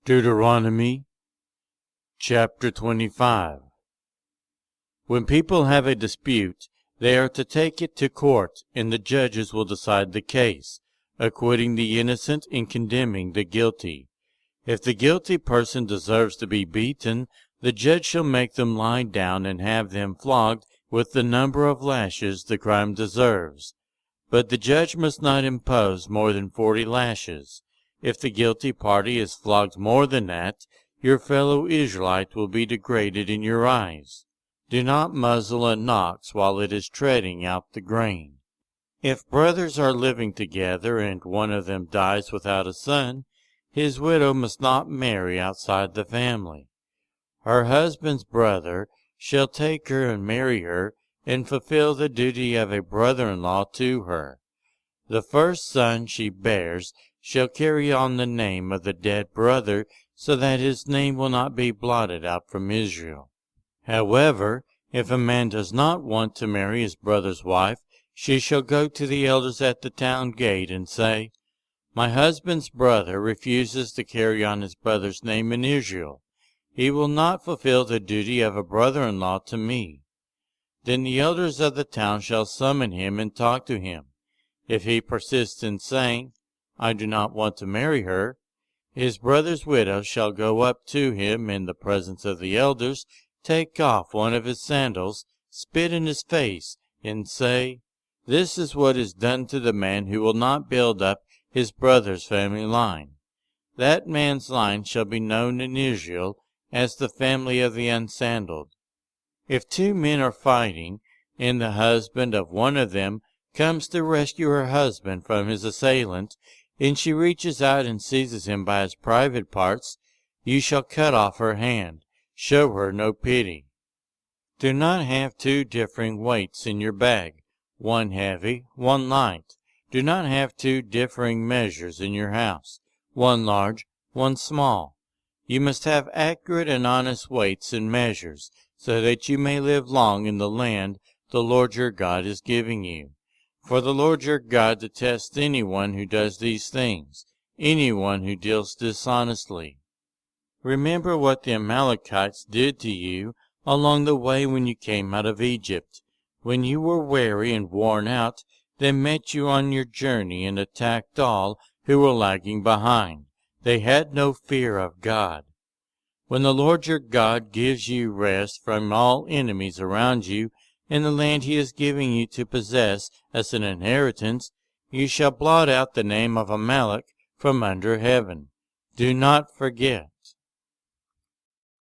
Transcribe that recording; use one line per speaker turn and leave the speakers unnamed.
Deuteronomy chapter 25. When people have a dispute, they are to take it to court, and the judges will decide the case, acquitting the innocent and condemning the guilty. If the guilty person deserves to be beaten, the judge shall make them lie down and have them flogged with the number of lashes the crime deserves. But the judge must not impose more than 40 lashes. If the guilty party is flogged more than that, your fellow Israelite will be degraded in your eyes. Do not muzzle an ox while it is treading out the grain. If brothers are living together and one of them dies without a son, his widow must not marry outside the family. Her husband's brother shall take her and marry her, and fulfill the duty of a brother-in-law to her. The first son she bears shall carry on the name of the dead brother, so that his name will not be blotted out from Israel. However, if a man does not want to marry his brother's wife, she shall go to the elders at the town gate and say, "My husband's brother refuses to carry on his brother's name in Israel. He will not fulfill the duty of a brother-in-law to me." Then the elders of the town shall summon him and talk to him. If he persists in saying, "I do not want to marry her," his brother's widow shall go up to him in the presence of the elders, take off one of his sandals, spit in his face, and say, "This is what is done to the man who will not build up his brother's family line." That man's line shall be known in Israel as the family of the unsandaled. If two men are fighting, and the husband of one of them comes to rescue her husband from his assailant, and she reaches out and seizes him by his private parts, you shall cut off her hand. Show her no pity. Do not have two differing weights in your bag, one heavy, one light. Do not have two differing measures in your house, one large, one small. You must have accurate and honest weights and measures, so that you may live long in the land the Lord your God is giving you. For the Lord your God detests anyone who does these things, anyone who deals dishonestly. Remember what the Amalekites did to you along the way when you came out of Egypt. When you were weary and worn out, they met you on your journey and attacked all who were lagging behind. They had no fear of God. When the Lord your God gives you rest from all enemies around you, in the land he is giving you to possess as an inheritance, you shall blot out the name of Amalek from under heaven. Do not forget.